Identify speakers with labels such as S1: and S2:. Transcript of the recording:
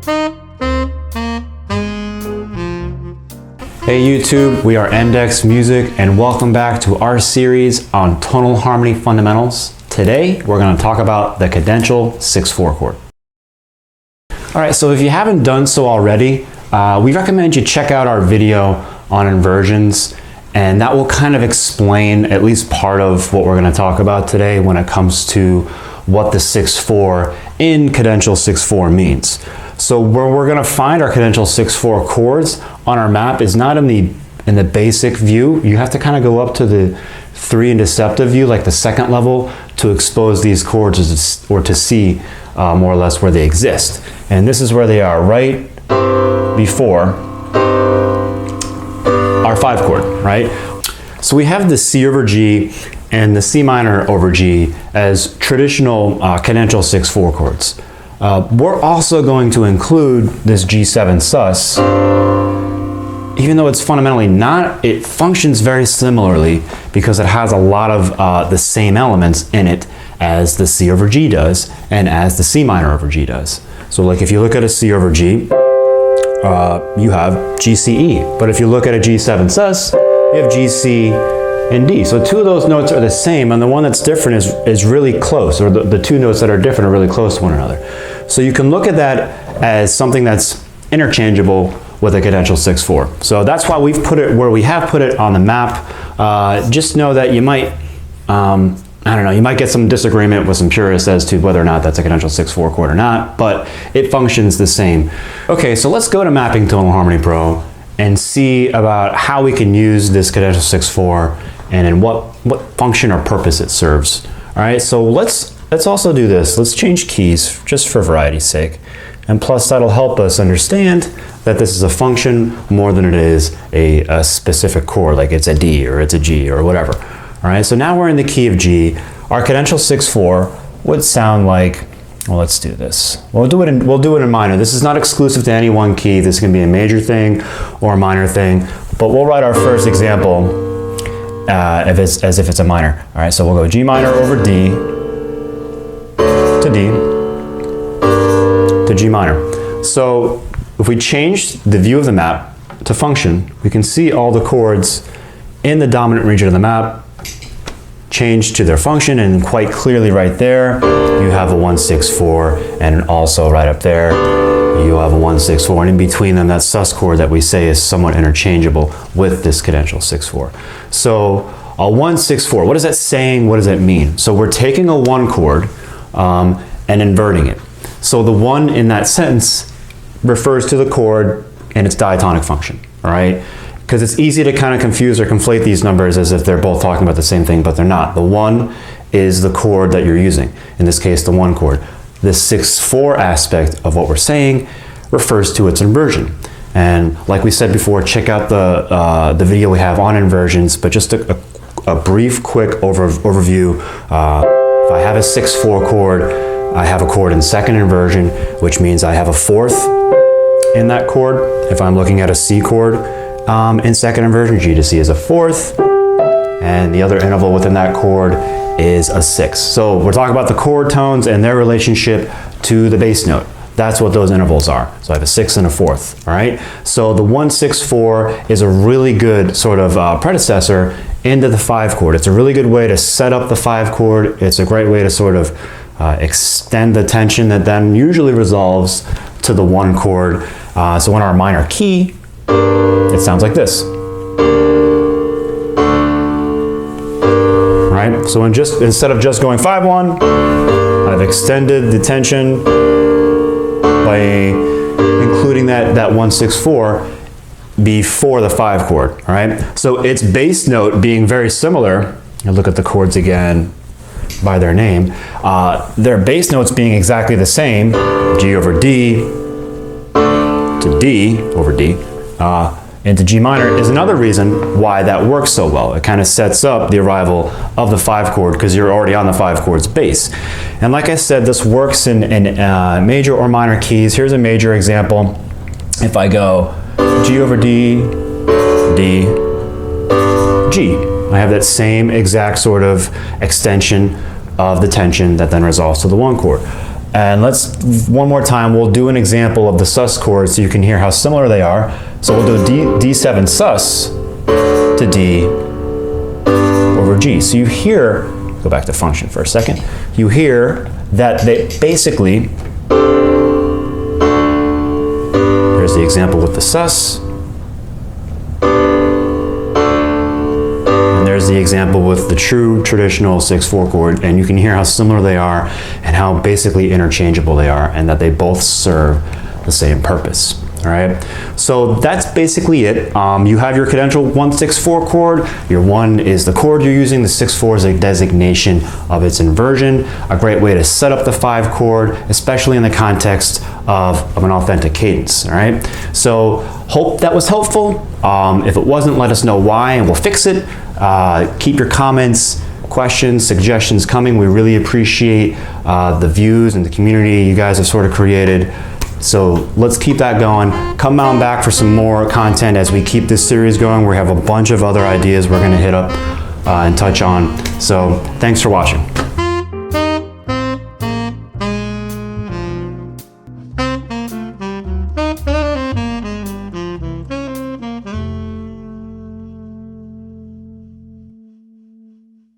S1: Hey YouTube, we are MDEX Music and welcome back to our series on tonal harmony fundamentals. Today we're going to talk about the cadential 6/4 chord. Alright, so if you haven't done so already, we recommend you check out our video on inversions, and that will kind of explain at least part of what we're going to talk about today when it comes to what the 6/4 in cadential 6/4 means. So where we're going to find our cadential 6/4 chords on our map is not in the basic view. You have to kind of go up to the 3 and deceptive view, like the second level, to expose these chords or to see more or less where they exist. And this is where they are, right before our 5 chord, right? So we have the C over G and the C minor over G as traditional cadential 6/4 chords. We're also going to include this G7 sus. Even though it's fundamentally not, it functions very similarly because it has a lot of the same elements in it as the C over G does and as the C minor over G does. So like if you look at a C over G, you have GCE. But if you look at a G7 sus, you have GC and D. So two of those notes are the same, and the one that's different is really close, or the two notes that are different are really close to one another. So you can look at that as something that's interchangeable with a cadential 6/4. So that's why we've put it where we have put it on the map. Just know that you might, I don't know, you might get some disagreement with some purists as to whether or not that's a cadential 6/4 chord or not, but it functions the same. Okay, so let's go to Mapping Tonal Harmony Pro and see about how we can use this cadential 6/4 and in what function or purpose it serves. All right, so let's also do this. Let's change keys just for variety's sake. And plus that'll help us understand that this is a function more than it is a specific chord, like it's a D or it's a G or whatever. All right, so now we're in the key of G. Our cadential 6/4 would sound like, well, let's do this. We'll do it in minor. This is not exclusive to any one key. This can be a major thing or a minor thing, but we'll write our first example as if it's a minor. All right, so we'll go G minor over D to D to G minor. So if we change the view of the map to function, we can see all the chords in the dominant region of the map change to their function, and quite clearly right there you have a 1/6/4, and also right up there you have a 1/6/4, and in between them that sus chord that we say is somewhat interchangeable with this cadential 6/4. So a 1/6/4, what is that saying? What does that mean? So we're taking a 1 chord and inverting it. So the 1 in that sentence refers to the chord and its diatonic function, all right? Because it's easy to kind of confuse or conflate these numbers as if they're both talking about the same thing, but they're not. The 1 is the chord that you're using, in this case the 1 chord. The 6/4 aspect of what we're saying refers to its inversion. And like we said before, check out the video we have on inversions, but just a brief quick overview. If I have a 6/4 chord, I have a chord in second inversion, which means I have a 4th in that chord. If I'm looking at a C chord in second inversion, G to C is a 4th, and the other interval within that chord is a 6th. So we're talking about the chord tones and their relationship to the bass note. That's what those intervals are. So I have a 6th and a 4th, all right? So the 1/6/4 is a really good sort of predecessor into the 5 chord. It's a really good way to set up the 5 chord. It's a great way to sort of extend the tension that then usually resolves to the 1 chord. So in our minor key, it sounds like this. Right? So instead of just going 5/1, I've extended the tension by including that 1/6/4 before the 5 chord, all right? So its bass note being very similar, and look at the chords again by their name, their bass notes being exactly the same, G over D to D over D, into G minor, is another reason why that works so well. It kind of sets up the arrival of the 5 chord because you're already on the 5 chord's bass. And like I said, this works in major or minor keys. Here's a major example. If I go G over D, D, G, I have that same exact sort of extension of the tension that then resolves to the 1 chord. And let's, one more time, we'll do an example of the sus chord so you can hear how similar they are. So we'll do D7 sus to D over G. So you hear, go back to function for a second, you hear that they basically, there's the example with the sus, and there's the example with the true traditional 6/4 chord, and you can hear how similar they are and how basically interchangeable they are, and that they both serve the same purpose. All right, so that's basically it. You have your cadential 1/6/4 chord. Your 1 is the chord you're using. The 6/4 is a designation of its inversion. A great way to set up the 5 chord, especially in the context of an authentic cadence. All right, so hope that was helpful. If it wasn't, let us know why, and we'll fix it. Keep your comments, questions, suggestions coming. We really appreciate the views and the community you guys have sort of created. So let's keep that going. Come on back for some more content as we keep this series going. We have a bunch of other ideas we're going to hit up and touch on. So thanks for watching.